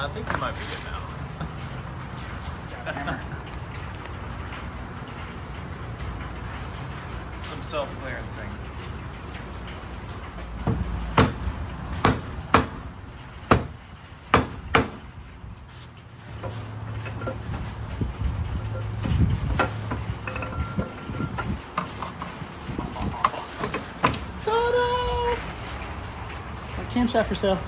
I think you might be good now. Some self-clearancing. Ta-da! Camshaft for sale.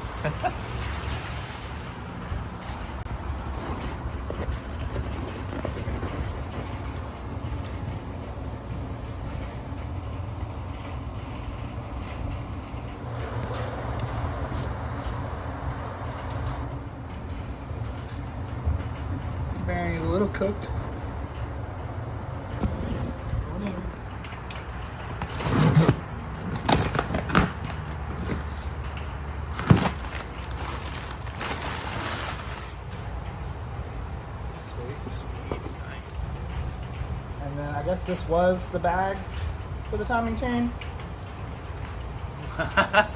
Bearing is a little cooked. Nice. And then I guess this was the bag for the timing chain. Let's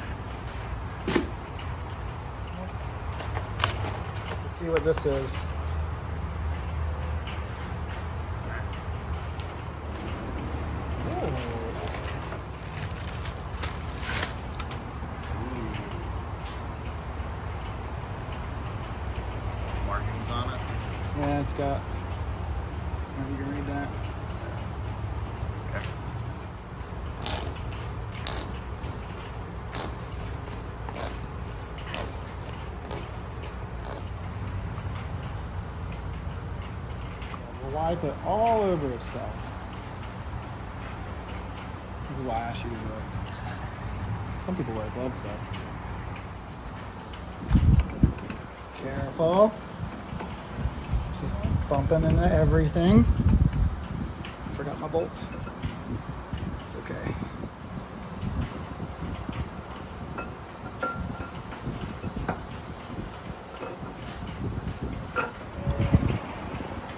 see what this is. Markings on it. Yeah, it's got. You can read that. Okay. We'll wipe it all over itself. This is why I asked you to do it. Some people wear gloves though. Careful. She's bumping into everything. Forgot my bolts. It's okay.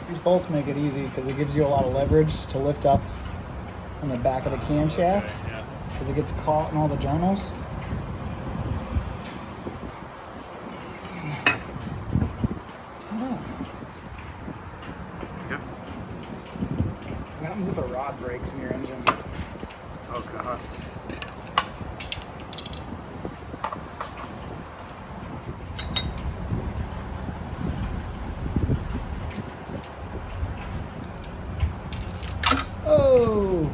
These bolts make it easy because it gives you a lot of leverage to lift up on the back of the camshaft Yeah. because it gets caught in all the journals. Yep. What happens if a rod breaks in your engine? Oh god. Oh!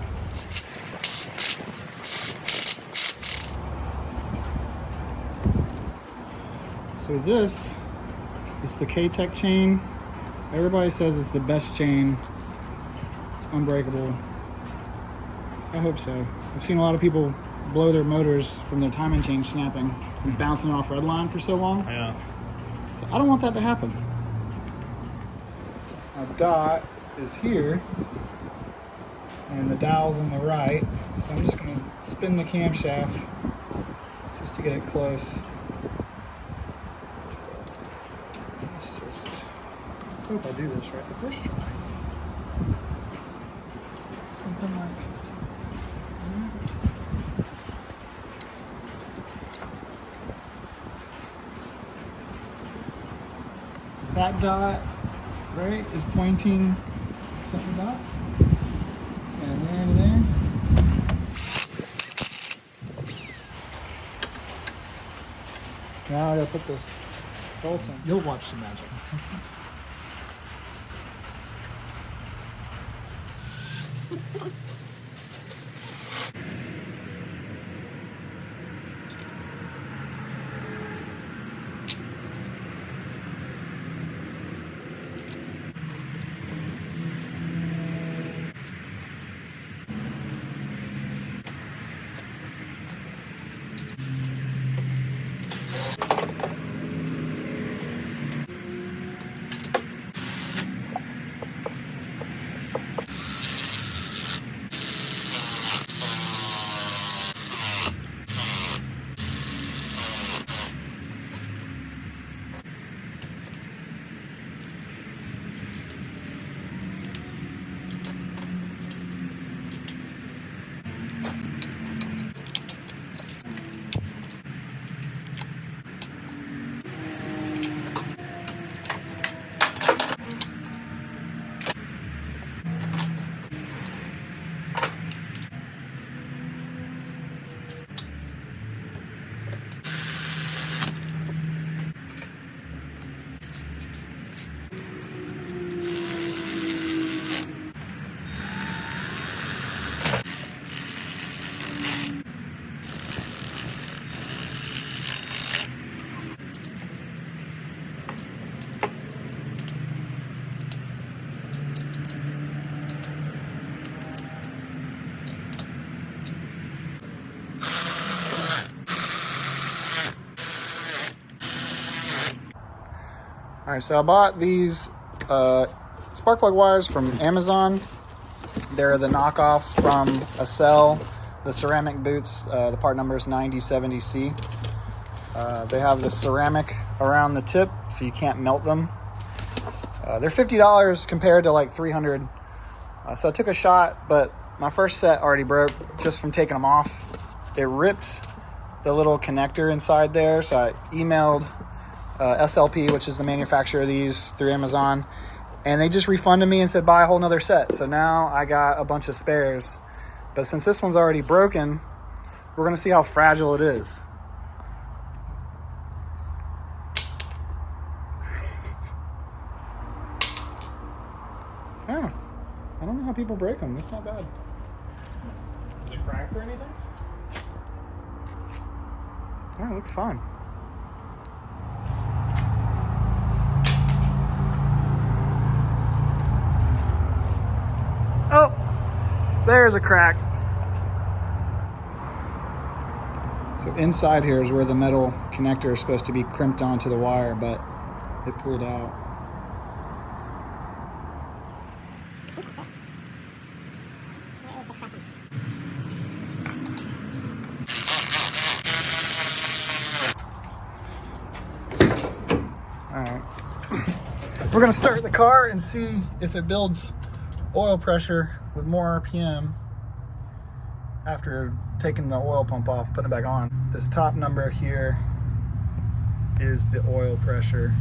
So this is the K-Tech chain. Everybody says it's the best chain. It's unbreakable. I hope so. I've seen a lot of people blow their motors from their timing chain snapping and bouncing off redline for so long. Yeah. So I don't want that to happen. Our dot is here, and the dial's on the right. So I'm just gonna spin the camshaft just to get it close. Let's just hope I do this right the first try. Something like that. That dot, right, is pointing to the dot. And there to there. Now I gotta put this bolt in. You'll watch some magic. All right, so I bought these spark plug wires from Amazon. They're the knockoff from Acel, the ceramic boots. The part number is 9070C. They have the ceramic around the tip, so you can't melt them. They're $50 compared to like $300. So I took a shot, but my first set already broke just from taking them off. It ripped the little connector inside there, so I emailed SLP, which is the manufacturer of these, through Amazon, and they just refunded me and said buy a whole nother set. So now I got a bunch of spares, but since this one's already broken, we're gonna see how fragile it is. Yeah, I don't know how people break them. It's not bad. Is it cracked or anything? Oh, it looks fine. Oh, there's a crack. So inside here is where the metal connector is supposed to be crimped onto the wire, but it pulled out. All right. We're gonna start the car and see if it builds oil pressure with more RPM after taking the oil pump off, putting it back on. This top number here is the oil pressure.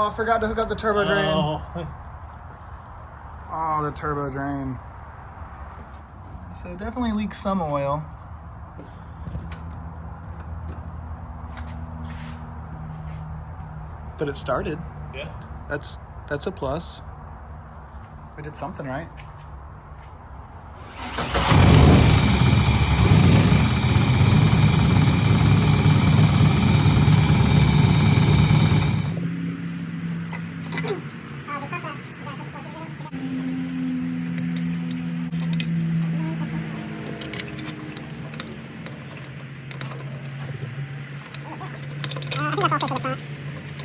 I forgot to hook up the turbo drain. Oh, the turbo drain. So it definitely leaks some oil. But it started. Yeah. That's a plus. We did something right. I think that's also for the front.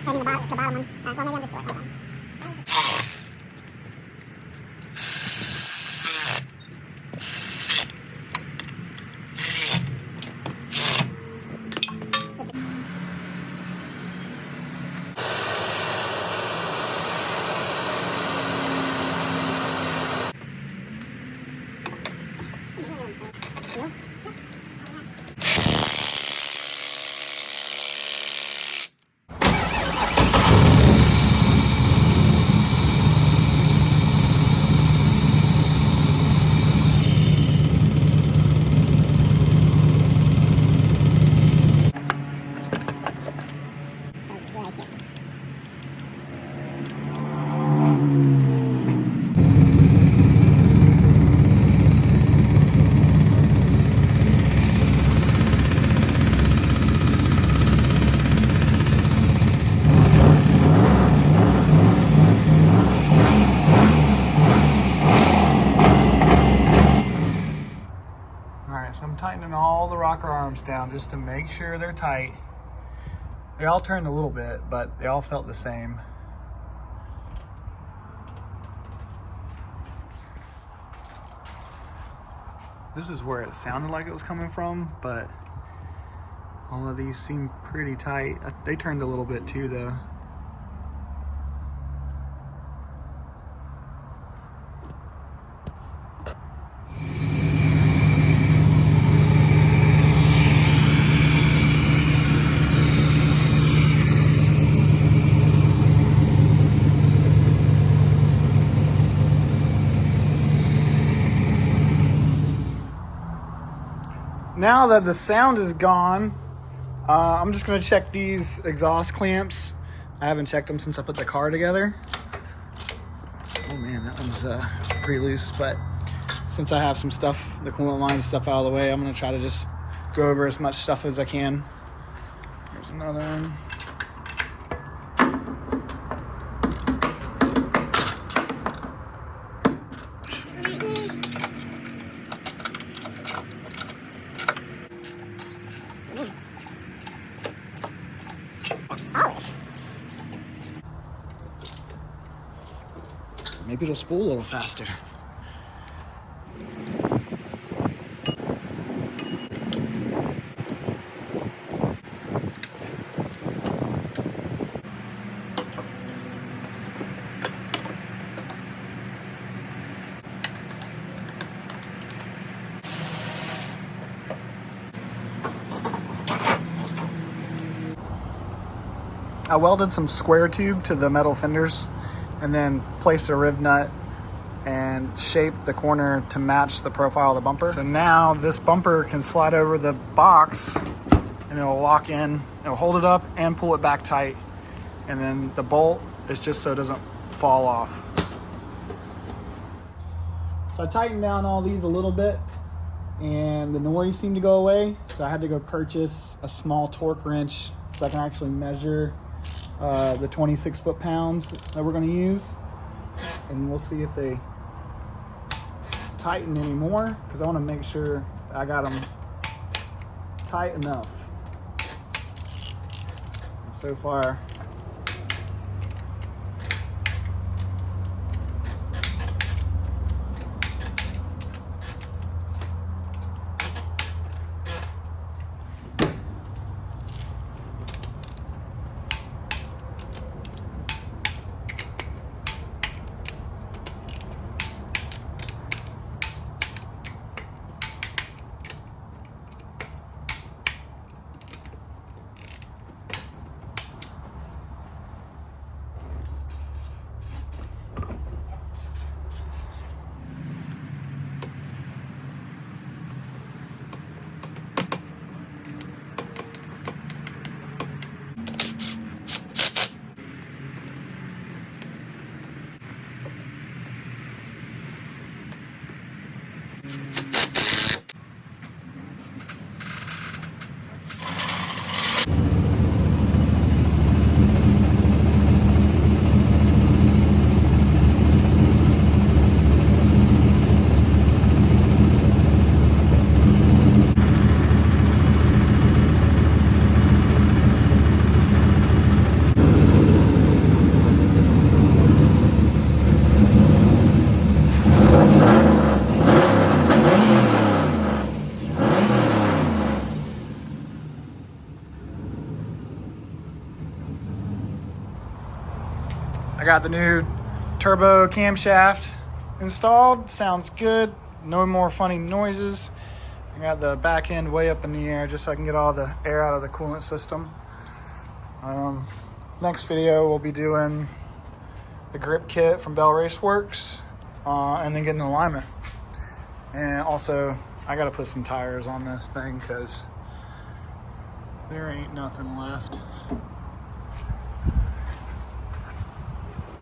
I mean the bottom one. Well, maybe I'm just short. Hold on. So I'm tightening all the rocker arms down just to make sure they're tight. They all turned a little bit, but they all felt the same. This is where it sounded like it was coming from, but all of these seem pretty tight. They turned a little bit too though. now that the sound is gone, I'm just gonna check these exhaust clamps. I haven't checked them since I put the car together. Oh man, that one's pretty loose, but since I have some stuff, the coolant line stuff out of the way, I'm gonna try to just go over as much stuff as I can. Here's another one. Maybe it'll spool a little faster. I welded some square tube to the metal fenders and then placed a riv nut and shaped the corner to match the profile of the bumper. So now this bumper can slide over the box and it'll lock in, it'll hold it up and pull it back tight. And then the bolt is just so it doesn't fall off. So I tightened down all these a little bit and the noise seemed to go away. So I had to go purchase a small torque wrench so I can actually measure the 26 foot-pounds that we're going to use, and we'll see if they tighten anymore, because I want to make sure I got them tight enough. So far, I got the new turbo camshaft installed. Sounds good. No more funny noises. I got the back end way up in the air just so I can get all the air out of the coolant system. Next video we'll be doing the grip kit from Bell Raceworks and then getting alignment. And also I gotta put some tires on this thing because there ain't nothing left.